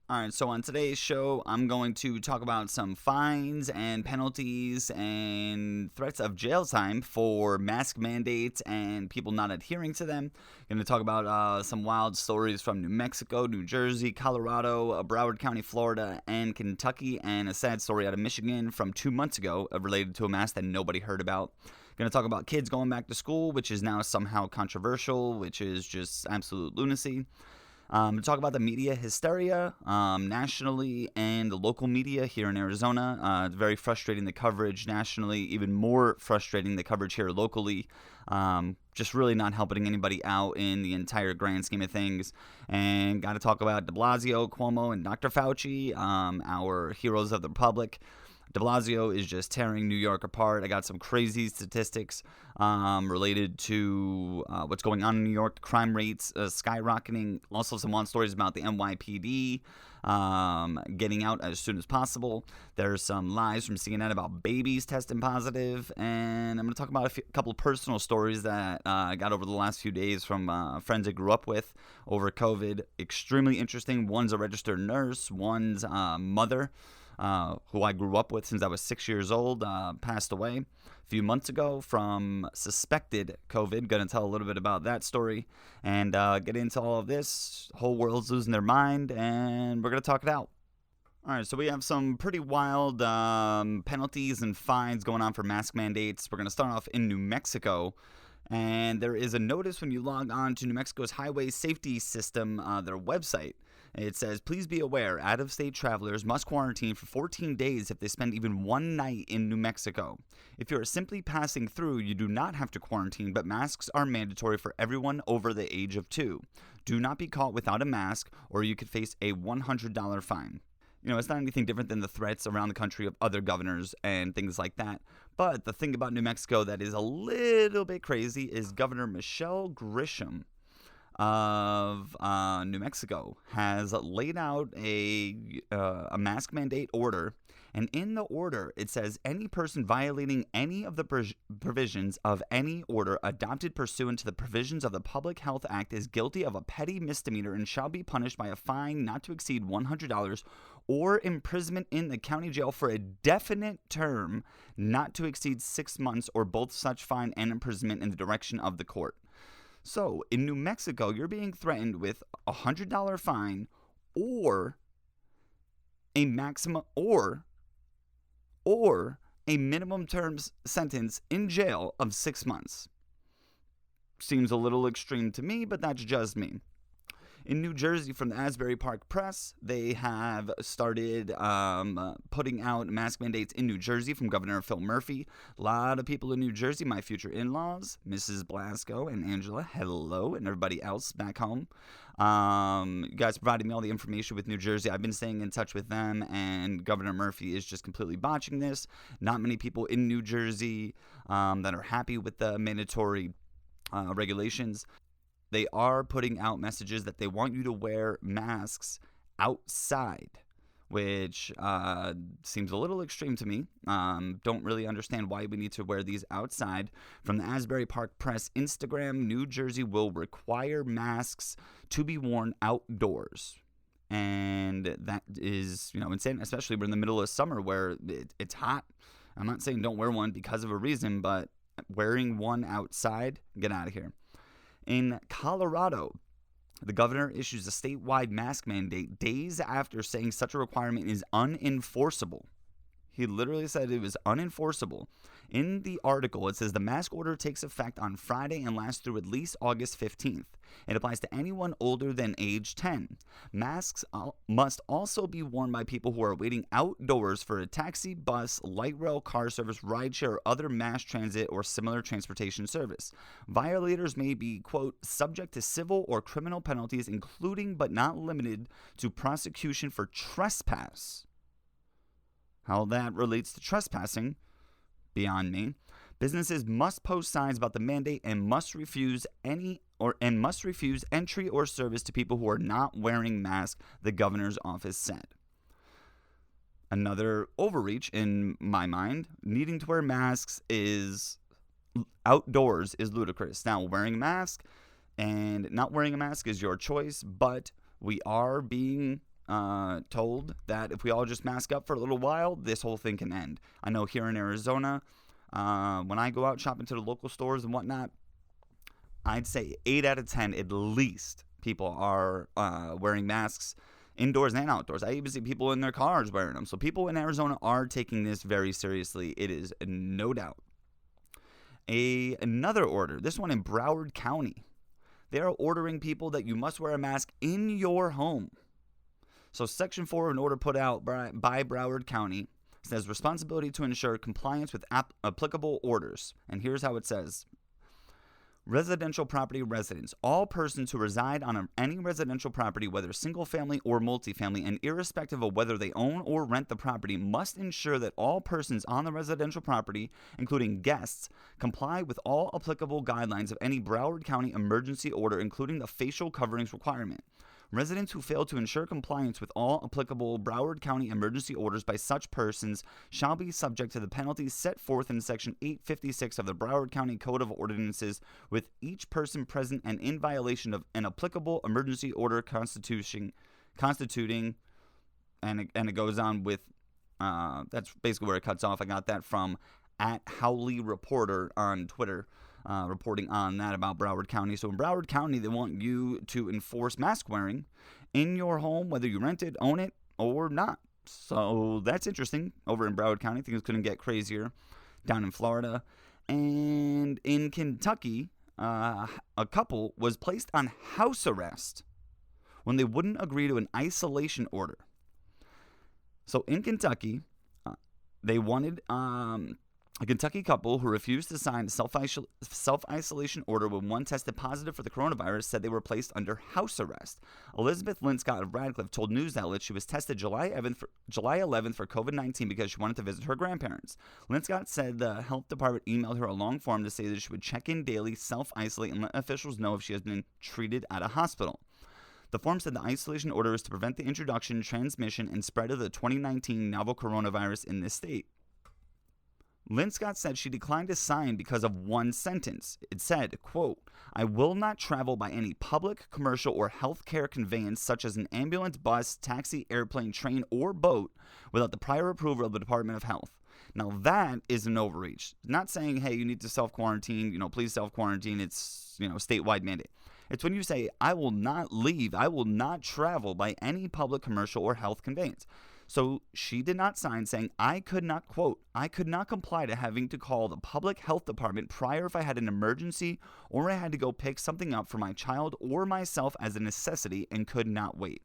All right, so on today's show, I'm going to talk about some fines and penalties and threats of jail time for mask mandates and people not adhering to them. Going to talk about some wild stories from New Mexico, New Jersey, Colorado, Broward County, Florida, and Kentucky, and a sad story out of Michigan from 2 months ago related to a mask that nobody heard about. Going to talk about kids going back to school, which is now somehow controversial, which is just absolute lunacy. Talk about the media hysteria nationally and the local media here in Arizona. It's very frustrating, the coverage nationally, even more frustrating the coverage here locally. Just really not helping anybody out in the entire grand scheme of things. And got to talk about de Blasio, Cuomo, and Dr. Fauci, our heroes of the Republic. De Blasio is just tearing New York apart. I got some crazy statistics related to what's going on in New York, crime rates skyrocketing. Also, some wild stories about the NYPD getting out as soon as possible. There's some lies from CNN about babies testing positive. And I'm going to talk about a couple of personal stories that I got over the last few days from friends I grew up with over COVID. Extremely interesting. One's a registered nurse. One's mother. Who I grew up with since I was 6 years old, passed away a few months ago from suspected COVID. Going to tell a little bit about that story and get into all of this. Whole world's losing their mind, and we're going to talk it out. All right, so we have some pretty wild penalties and fines going on for mask mandates. We're going to start off in New Mexico. And there is a notice when you log on to New Mexico's highway safety system, their website. It says, please be aware, out-of-state travelers must quarantine for 14 days if they spend even one night in New Mexico. If you are simply passing through, you do not have to quarantine, but masks are mandatory for everyone over the age of 2. Do not be caught without a mask, or you could face a $100 fine. You know, it's not anything different than the threats around the country of other governors and things like that. But the thing about New Mexico that is a little bit crazy is Governor Michelle Grisham of New Mexico has laid out a mask mandate order. And in the order, it says any person violating any of the provisions of any order adopted pursuant to the provisions of the Public Health Act is guilty of a petty misdemeanor and shall be punished by a fine not to exceed $100 or imprisonment in the county jail for a definite term not to exceed 6 months or both such fine and imprisonment in the direction of the court. So, in New Mexico, you're being threatened with a $100 fine or a maximum or a minimum term sentence in jail of 6 months. Seems a little extreme to me, but that's just me. In New Jersey, from the Asbury Park Press, they have started putting out mask mandates in New Jersey from Governor Phil Murphy. A lot of people in New Jersey, my future in-laws, Mrs. Blasco and Angela, hello, and everybody else back home. You guys provided me all the information with New Jersey. I've been staying in touch with them, and Governor Murphy is just completely botching this. Not many people in New Jersey that are happy with the mandatory regulations. They are putting out messages that they want you to wear masks outside, which seems a little extreme to me. Don't really understand why we need to wear these outside. From the Asbury Park Press Instagram, New Jersey will require masks to be worn outdoors. And that is, insane, especially we're in the middle of summer where it's hot. I'm not saying don't wear one because of a reason, but wearing one outside, get out of here. In Colorado, the governor issues a statewide mask mandate days after saying such a requirement is unenforceable. He literally said it was unenforceable. In the article, it says the mask order takes effect on Friday and lasts through at least August 15th. It applies to anyone older than age 10. Masks must also be worn by people who are waiting outdoors for a taxi, bus, light rail, car service, rideshare, or other mass transit or similar transportation service. Violators may be, quote, subject to civil or criminal penalties, including but not limited to prosecution for trespass. How that relates to trespassing, beyond me. Businesses must post signs about the mandate and must refuse entry or service to people who are not wearing masks, the governor's office said. Another overreach in my mind. Needing to wear masks is outdoors is ludicrous. Now, wearing a mask and not wearing a mask is your choice, but we are being told that if we all just mask up for a little while, this whole thing can end. I know here in Arizona, when I go out shopping to the local stores and whatnot, I'd say 8 out of 10 at least people are wearing masks indoors and outdoors. I even see people in their cars wearing them. So people in Arizona are taking this very seriously. It is no doubt. Another order, this one in Broward County. They are ordering people that you must wear a mask in your home. So Section 4 of an order put out by Broward County says responsibility to ensure compliance with applicable orders. And here's how it says. Residential property residents. All persons who reside on any residential property, whether single family or multifamily, and irrespective of whether they own or rent the property, must ensure that all persons on the residential property, including guests, comply with all applicable guidelines of any Broward County emergency order, including the facial coverings requirement. Residents who fail to ensure compliance with all applicable Broward County emergency orders by such persons shall be subject to the penalties set forth in Section 856 of the Broward County Code of Ordinances, with each person present and in violation of an applicable emergency order constituting, and it goes on with, that's basically where it cuts off. I got that from @HowleyReporter on Twitter. Reporting on that about Broward County. So in Broward County, they want you to enforce mask wearing in your home, whether you rent it, own it, or not. So that's interesting over in Broward County. Things couldn't get crazier down in Florida. And in Kentucky, a couple was placed on house arrest when they wouldn't agree to an isolation order. So in Kentucky, they wanted a Kentucky couple who refused to sign a self-isolation order when one tested positive for the coronavirus said they were placed under house arrest. Elizabeth Linscott of Radcliffe told news outlets she was tested July 11th for COVID-19 because she wanted to visit her grandparents. Linscott said the health department emailed her a long form to say that she would check in daily, self-isolate, and let officials know if she has been treated at a hospital. The form said the isolation order is to prevent the introduction, transmission, and spread of the 2019 novel coronavirus in this state. Linscott said she declined to sign because of one sentence. It said, quote, "I will not travel by any public, commercial, or healthcare conveyance such as an ambulance, bus, taxi, airplane, train, or boat without the prior approval of the Department of Health." Now that is an overreach. Not saying, hey, you need to self-quarantine, please self-quarantine. It's, statewide mandate. It's when you say, I will not leave, I will not travel by any public, commercial, or health conveyance. So she did not sign, saying, I could not, quote, "I could not comply to having to call the public health department prior if I had an emergency or I had to go pick something up for my child or myself as a necessity and could not wait."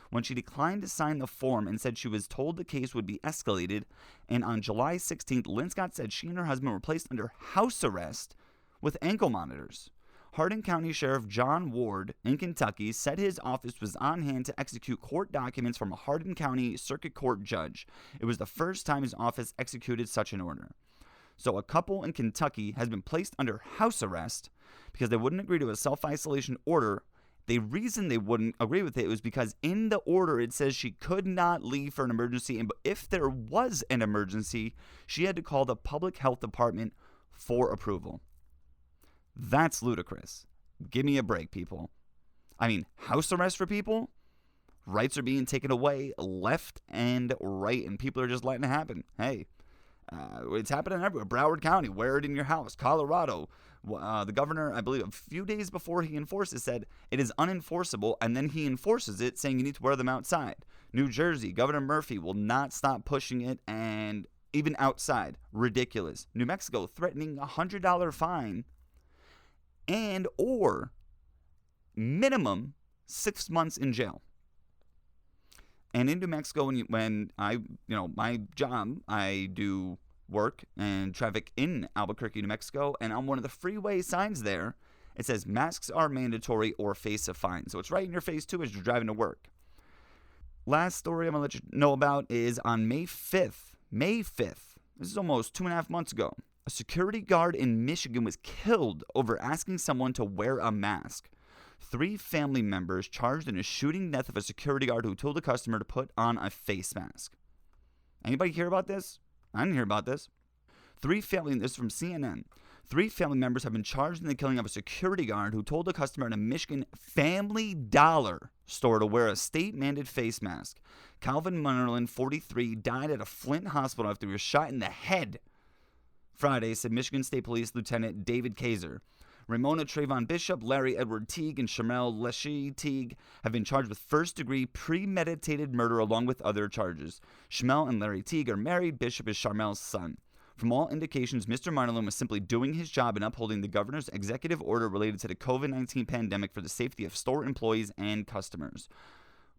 When she declined to sign the form and said she was told the case would be escalated, and on July 16th, Linscott said she and her husband were placed under house arrest with ankle monitors. Hardin County Sheriff John Ward in Kentucky said his office was on hand to execute court documents from a Hardin County Circuit Court judge. It was the first time his office executed such an order. So a couple in Kentucky has been placed under house arrest because they wouldn't agree to a self-isolation order. The reason they wouldn't agree with it was because in the order it says she could not leave for an emergency, and if there was an emergency, she had to call the public health department for approval. That's ludicrous. Give me a break, people. I mean, house arrest for people? Rights are being taken away left and right, and people are just letting it happen. Hey, it's happening everywhere. Broward County, wear it in your house. Colorado, the governor, I believe a few days before he enforced it, said it is unenforceable, and then he enforces it, saying you need to wear them outside. New Jersey, Governor Murphy will not stop pushing it, and even outside. Ridiculous. New Mexico threatening a $100 fine and or minimum 6 months in jail. And in New Mexico, when I, my job, I do work and traffic in Albuquerque, New Mexico, and on one of the freeway signs there, it says masks are mandatory or face a fine. So it's right in your face too as you're driving to work. Last story I'm going to let you know about is on May 5th. This is almost 2.5 months ago. A security guard in Michigan was killed over asking someone to wear a mask. 3 family members charged in a shooting death of a security guard who told a customer to put on a face mask. Anybody hear about this? I didn't hear about this. This is from CNN. 3 family members have been charged in the killing of a security guard who told a customer at a Michigan Family Dollar store to wear a state-mandated face mask. Calvin Munnerlin, 43, died at a Flint hospital after he was shot in the head Friday, said Michigan State Police Lieutenant David Kaiser. Ramona Trayvon Bishop, Larry Edward Teague, and Shamel Leshy Teague have been charged with first-degree premeditated murder along with other charges. Shamel and Larry Teague are married. Bishop is Shamel's son. From all indications, Mr. Munnerlin was simply doing his job in upholding the governor's executive order related to the COVID-19 pandemic for the safety of store employees and customers.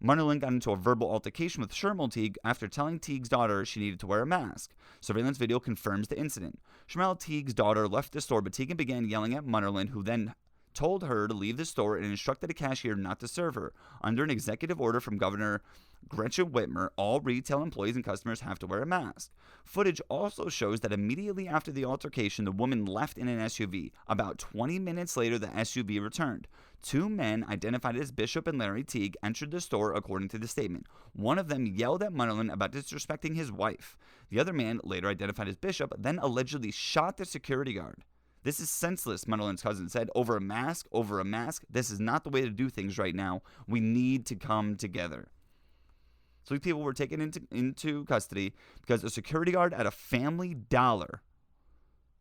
Munnerlin got into a verbal altercation with Shamel Teague after telling Teague's daughter she needed to wear a mask. Surveillance video confirms the incident. Shamel Teague's daughter left the store, but Teague began yelling at Munnerlin, who then told her to leave the store and instructed a cashier not to serve her. Under an executive order from Governor Gretchen Whitmer, all retail employees and customers have to wear a mask. Footage also shows that immediately after the altercation, the woman left in an SUV. About 20 minutes later, the SUV returned. 2 men, identified as Bishop and Larry Teague, entered the store, according to the statement. One of them yelled at Munnerlin about disrespecting his wife. The other man, later identified as Bishop, then allegedly shot the security guard. This is senseless, Munnerlin's cousin said. Over a mask. This is not the way to do things right now. We need to come together. 3 people were taken into custody because a security guard at a Family Dollar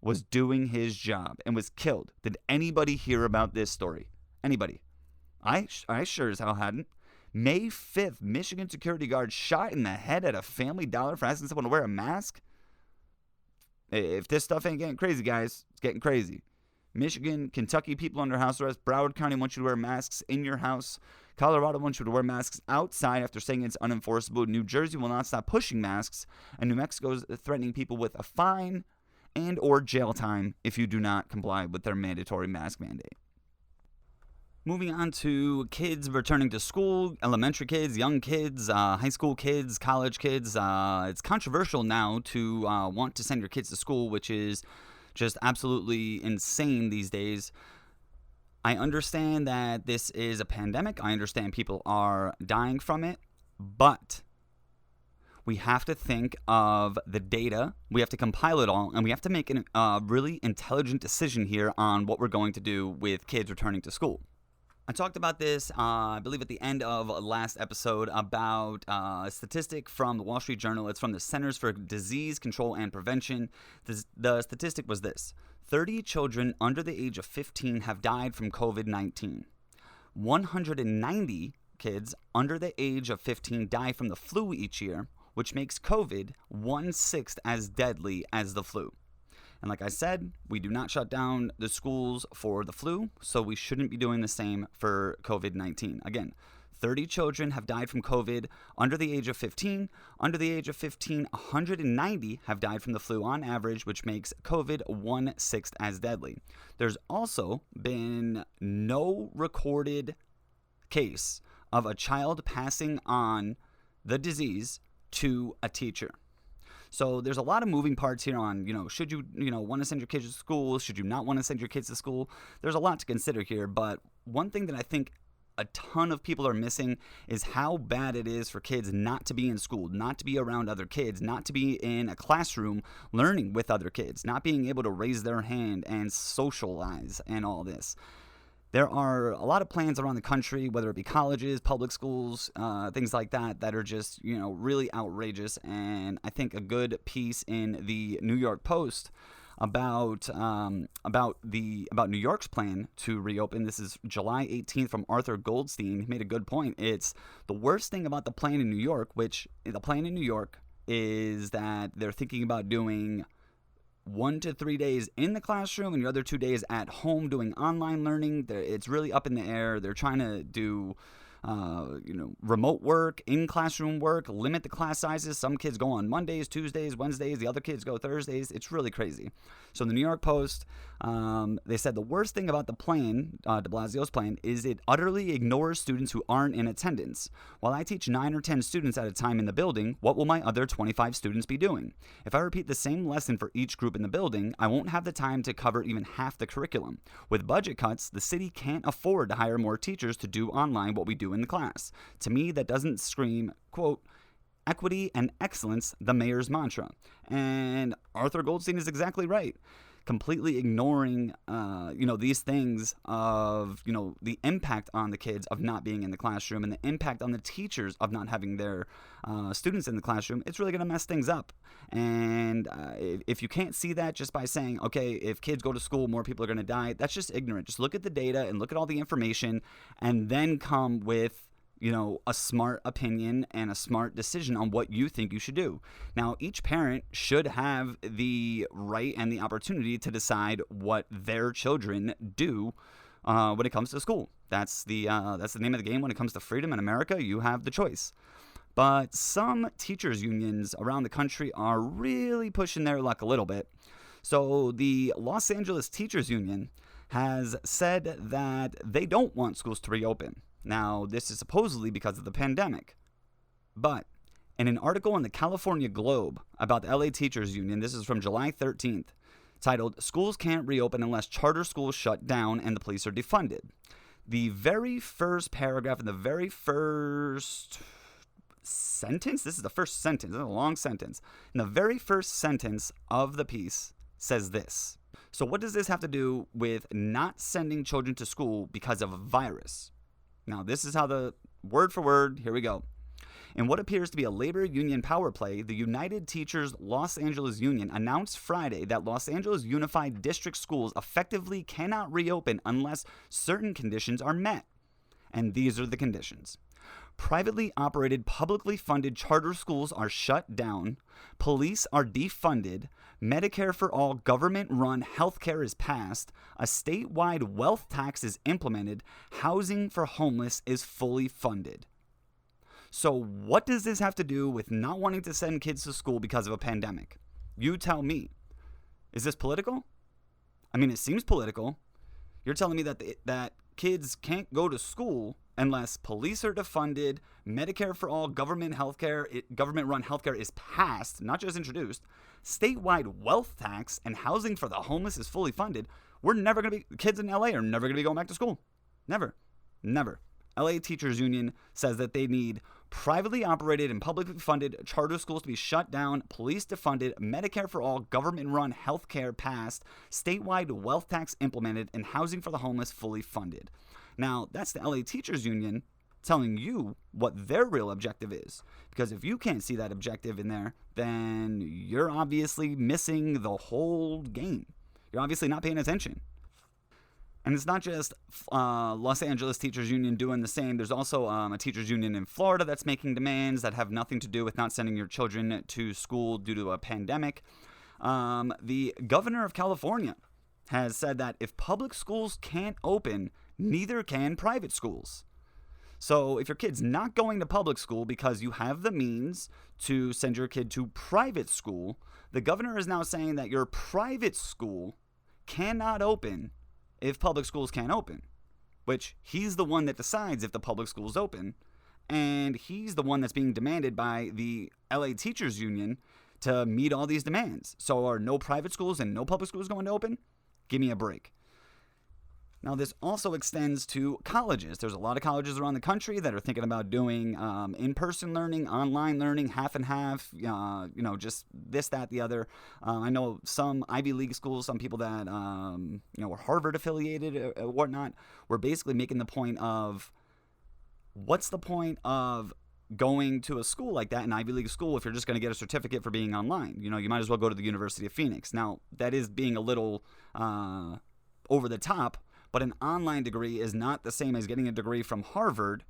was doing his job and was killed. Did anybody hear about this story? Anybody? I sure as hell hadn't. May 5th, Michigan security guard shot in the head at a Family Dollar for asking someone to wear a mask. If this stuff ain't getting crazy, guys, it's getting crazy. Michigan, Kentucky, people under house arrest. Broward County wants you to wear masks in your house. Colorado wants you to wear masks outside after saying it's unenforceable. New Jersey will not stop pushing masks. And New Mexico is threatening people with a fine and or jail time if you do not comply with their mandatory mask mandate. Moving on to kids returning to school, elementary kids, young kids, high school kids, college kids. It's controversial now to want to send your kids to school, which is just absolutely insane these days. I understand that this is a pandemic. I understand people are dying from it, but we have to think of the data. We have to compile it all, and we have to make a really intelligent decision here on what we're going to do with kids returning to school. I talked about this, I believe, at the end of last episode about a statistic from the Wall Street Journal. It's from the Centers for Disease Control and Prevention. The statistic was this: 30 children under the age of 15 have died from COVID-19. 190 kids under the age of 15 die from the flu each year, which makes COVID 1/6 as deadly as the flu. And like I said, we do not shut down the schools for the flu, so we shouldn't be doing the same for COVID-19. Again, 30 children have died from COVID under the age of 15. Under the age of 15, 190 have died from the flu on average, which makes COVID 1/6 as deadly. There's also been no recorded case of a child passing on the disease to a teacher. So there's a lot of moving parts here on, should you, want to send your kids to school? Should you not want to send your kids to school? There's a lot to consider here, but one thing that I think a ton of people are missing is how bad it is for kids not to be in school, not to be around other kids, not to be in a classroom learning with other kids, not being able to raise their hand and socialize and all this. There are a lot of plans around the country, whether it be colleges, public schools, things like that, that are just, really outrageous. And I think a good piece in the New York Post about New York's plan to reopen. This is July 18th from Arthur Goldstein. He made a good point. It's the worst thing about the plan in New York, which the plan in New York is that they're thinking about doing 1 to 3 days in the classroom and your other 2 days at home doing online learning. It's really up in the air. They're trying to do remote work, in-classroom work, limit the class sizes. Some kids go on Mondays, Tuesdays, Wednesdays. The other kids go Thursdays. It's really crazy. So in the New York Post, they said the worst thing about the plan, de Blasio's plan, is it utterly ignores students who aren't in attendance. While I teach 9 or 10 students at a time in the building, what will my other 25 students be doing? If I repeat the same lesson for each group in the building, I won't have the time to cover even half the curriculum. With budget cuts, the city can't afford to hire more teachers to do online what we do in the class. To me, that doesn't scream, quote, equity and excellence, the mayor's mantra. And Arthur Goldstein is exactly right. completely ignoring, these things of, the impact on the kids of not being in the classroom and the impact on the teachers of not having their students in the classroom, it's really going to mess things up. And if you can't see that just by saying, okay, if kids go to school, more people are going to die, that's just ignorant. Just look at the data and look at all the information and then come with a smart opinion and a smart decision on what you think you should do. Now, each parent should have the right and the opportunity to decide what their children do when it comes to school. That's the name of the game when it comes to freedom in America. You have the choice. But some teachers' unions around the country are really pushing their luck a little bit. So the Los Angeles Teachers Union has said that they don't want schools to reopen. Now, this is supposedly because of the pandemic. But in an article in the California Globe about the LA Teachers Union, this is from July 13th, titled, "Schools Can't Reopen Unless Charter Schools Shut Down and the Police Are Defunded." The very first paragraph in the very first sentence, this is the first sentence, this is a long sentence. And the very first sentence of the piece says this. So what does this have to do with not sending children to school because of a virus? Now, this is how the word for word, here we go. In what appears to be a labor union power play, the United Teachers Los Angeles Union announced Friday that Los Angeles Unified District schools effectively cannot reopen unless certain conditions are met. And these are the conditions. Privately operated, publicly funded charter schools are shut down. Police are defunded. Medicare for all government-run healthcare is passed. A statewide wealth tax is implemented. Housing for homeless is fully funded. So what does this have to do with not wanting to send kids to school because of a pandemic? You tell me. Is this political? I mean, it seems political. You're telling me that kids can't go to school unless police are defunded, Medicare for all government-run healthcare is passed, not just introduced, statewide wealth tax, and housing for the homeless is fully funded. Kids in LA are never going to be going back to school. Never. LA Teachers Union says that they need privately operated and publicly funded charter schools to be shut down, police defunded, Medicare for all government-run healthcare passed, statewide wealth tax implemented, and housing for the homeless fully funded. Now, that's the LA Teachers Union telling you what their real objective is. Because if you can't see that objective in there, then you're obviously missing the whole game. You're obviously not paying attention. And it's not just Los Angeles Teachers Union doing the same. There's also a teachers union in Florida that's making demands that have nothing to do with not sending your children to school due to a pandemic. The governor of California has said that if public schools can't open, neither can private schools. So if your kid's not going to public school because you have the means to send your kid to private school, the governor is now saying that your private school cannot open if public schools can't open, which he's the one that decides if the public schools open, and he's the one that's being demanded by the LA Teachers Union to meet all these demands. So are no private schools and no public schools going to open? Give me a break. Now, this also extends to colleges. There's a lot of colleges around the country that are thinking about doing in-person learning, online learning, half and half, just this, that, the other. I know some Ivy League schools, some people that, were Harvard affiliated or whatnot, were basically making the point of, what's the point of going to a school like that, an Ivy League school, if you're just going to get a certificate for being online? You might as well go to the University of Phoenix. Now, that is being a little over the top, but an online degree is not the same as getting a degree from Harvard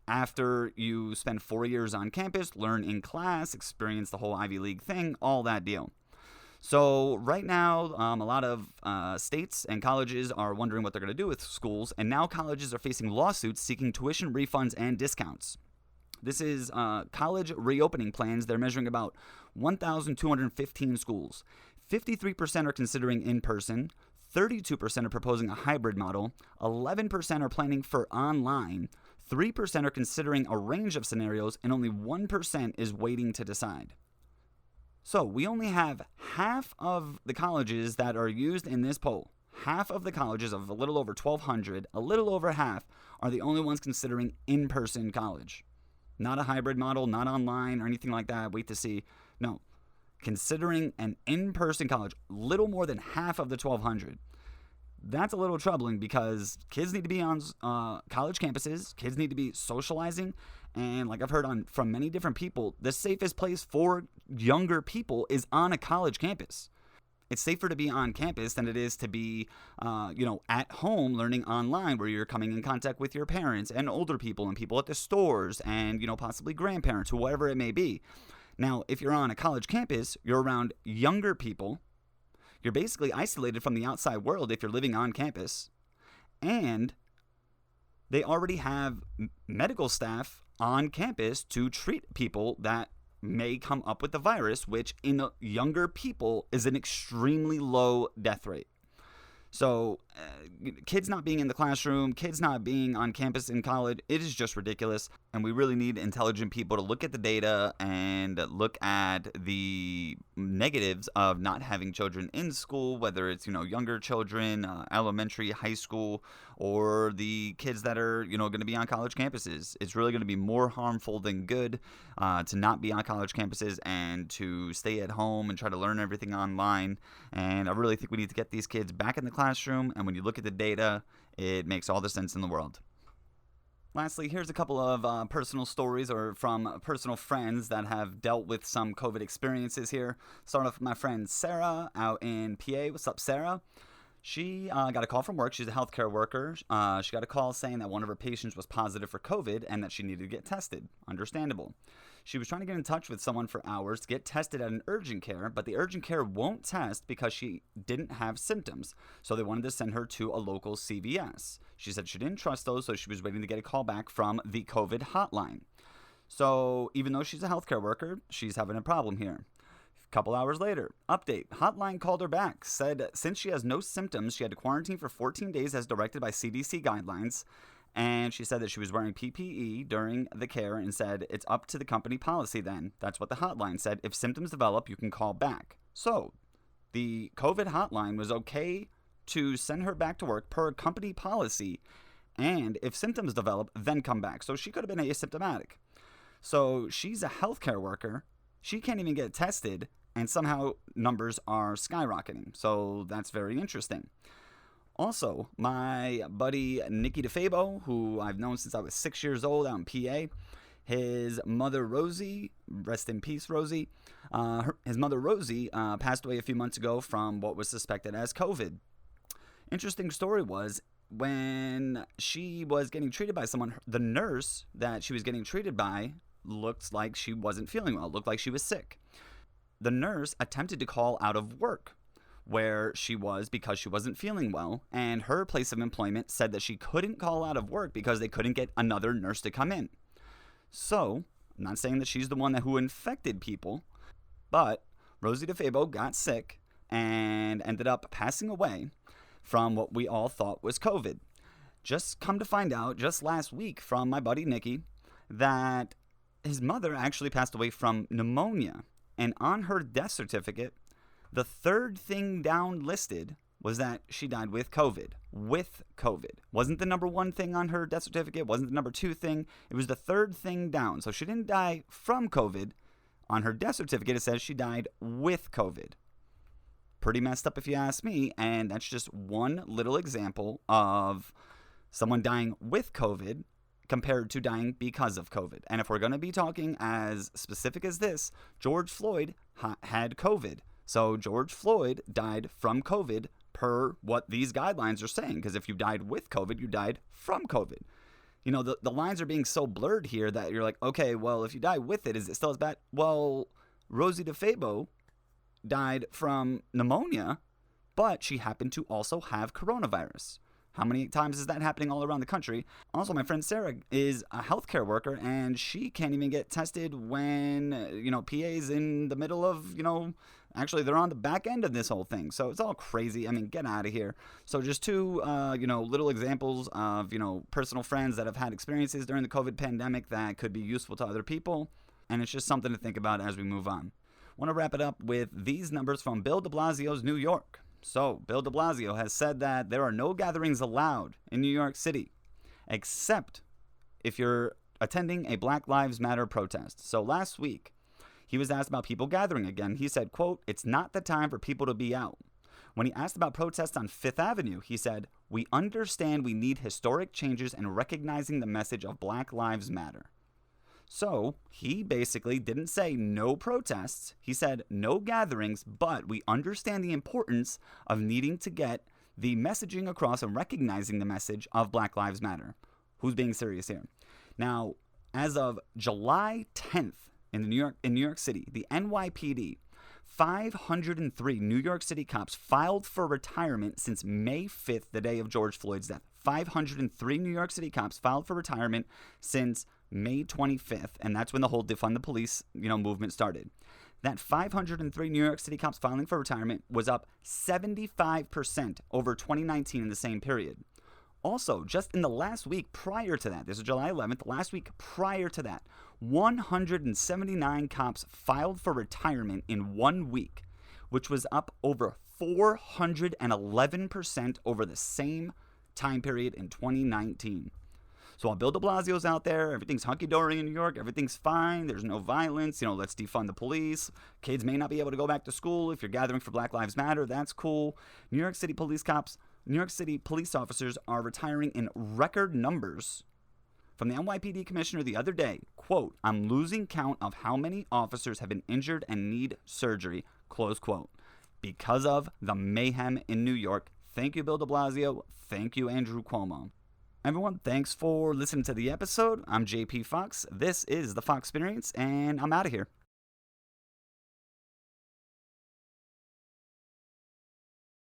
after you spend 4 years on campus, learn in class, experience the whole Ivy League thing, all that deal. So right now, a lot of states and colleges are wondering what they're going to do with schools, and now colleges are facing lawsuits seeking tuition refunds and discounts. This is college reopening plans. They're measuring about 1,215 schools. 53% are considering in-person. 32% are proposing a hybrid model, 11% are planning for online, 3% are considering a range of scenarios, and only 1% is waiting to decide. So we only have half of the colleges that are used in this poll. Half of the colleges, of a little over 1,200, a little over half, are the only ones considering in-person college. Not a hybrid model, not online or anything like that, wait to see. No. considering an in-person college, little more than half of the 1,200. That's a little troubling because kids need to be on college campuses. Kids need to be socializing. And like I've heard from many different people, the safest place for younger people is on a college campus. It's safer to be on campus than it is to be, at home learning online, where you're coming in contact with your parents and older people and people at the stores and, possibly grandparents, whoever it may be. Now, if you're on a college campus, you're around younger people. You're basically isolated from the outside world if you're living on campus. And they already have medical staff on campus to treat people that may come up with the virus, which in the younger people is an extremely low death rate. So kids not being in the classroom, kids not being on campus in college, it is just ridiculous. And we really need intelligent people to look at the data and look at the negatives of not having children in school, whether it's, younger children, elementary, high school, or the kids that are, going to be on college campuses. It's really going to be more harmful than good to not be on college campuses and to stay at home and try to learn everything online. And I really think we need to get these kids back in the classroom. And when you look at the data, it makes all the sense in the world. Lastly, here's a couple of personal stories or from personal friends that have dealt with some COVID experiences here. Start off with my friend Sarah out in PA. What's up, Sarah? She got a call from work. She's a healthcare worker. She got a call saying that one of her patients was positive for COVID and that she needed to get tested. Understandable. She was trying to get in touch with someone for hours to get tested at an urgent care, but the urgent care won't test because she didn't have symptoms. So they wanted to send her to a local CVS. She said she didn't trust those, so she was waiting to get a call back from the COVID hotline. So even though she's a healthcare worker, she's having a problem here. A couple hours later, update. Hotline called her back, said since she has no symptoms, she had to quarantine for 14 days as directed by CDC guidelines. And she said that she was wearing PPE during the care and said it's up to the company policy then. That's what the hotline said. If symptoms develop, you can call back. So the COVID hotline was okay to send her back to work per company policy. And if symptoms develop, then come back. So she could have been asymptomatic. So she's a healthcare worker. She can't even get tested. And somehow numbers are skyrocketing. So that's very interesting. Also, my buddy Nicky DeFabo, who I've known since I was 6 years old out in PA, his mother Rosie, rest in peace Rosie, his mother Rosie passed away a few months ago from what was suspected as COVID. Interesting story was when she was getting treated by someone, the nurse that she was getting treated by looked like she wasn't feeling well, looked like she was sick. The nurse attempted to call out of work where she was because she wasn't feeling well, and her place of employment said that she couldn't call out of work because they couldn't get another nurse to come in. So, I'm not saying that she's the one who infected people, but Rosie DeFabo got sick and ended up passing away from what we all thought was COVID. Just come to find out, just last week from my buddy Nicky, that his mother actually passed away from pneumonia, and on her death certificate, the third thing down listed was that she died with COVID. With COVID. Wasn't the number one thing on her death certificate. Wasn't the number two thing. It was the third thing down. So she didn't die from COVID. On her death certificate, it says she died with COVID. Pretty messed up if you ask me. And that's just one little example of someone dying with COVID compared to dying because of COVID. And if we're going to be talking as specific as this, George Floyd had COVID. So George Floyd died from COVID per what these guidelines are saying. Because if you died with COVID, you died from COVID. You know, the lines are being so blurred here that you're like, okay, well, if you die with it, is it still as bad? Well, Rosie DeFabo died from pneumonia, but she happened to also have coronavirus. How many times is that happening all around the country? Also, my friend Sarah is a healthcare worker, and she can't even get tested when, PA's in the middle of, actually they're on the back end of this whole thing. So it's all crazy. I mean, get out of here. So just two, little examples of, personal friends that have had experiences during the COVID pandemic that could be useful to other people. And it's just something to think about as we move on. I want to wrap it up with these numbers from Bill de Blasio's New York. So, Bill de Blasio has said that there are no gatherings allowed in New York City, except if you're attending a Black Lives Matter protest. So last week, He was asked about people gathering again. He said, quote, "It's not the time for people to be out." When he asked about protests on Fifth Avenue, he said, "We understand we need historic changes and recognizing the message of Black Lives Matter." So he basically didn't say no protests. He said no gatherings, but we understand the importance of needing to get the messaging across and recognizing the message of Black Lives Matter. Who's being serious here? Now, as of July 10th in New York City, the NYPD, 503 New York City cops filed for retirement since May 5th, the day of George Floyd's death. 503 New York City cops filed for retirement since May 25th, and that's when the whole defund the police, movement started. That 503 New York City cops filing for retirement was up 75% over 2019 in the same period. Also, just in the last week prior to that, this is July 11th, last week prior to that, 179 cops filed for retirement in 1 week, which was up over 411% over the same time period in 2019. So while Bill de Blasio's out there, everything's hunky-dory in New York, everything's fine, there's no violence, let's defund the police. Kids may not be able to go back to school. If you're gathering for Black Lives Matter, that's cool. New York City police officers are retiring in record numbers. From the NYPD commissioner the other day, quote, "I'm losing count of how many officers have been injured and need surgery," close quote, because of the mayhem in New York. Thank you, Bill de Blasio. Thank you, Andrew Cuomo. Everyone, thanks for listening to the episode. I'm JP Fox. This is the Fox Experience, and I'm out of here.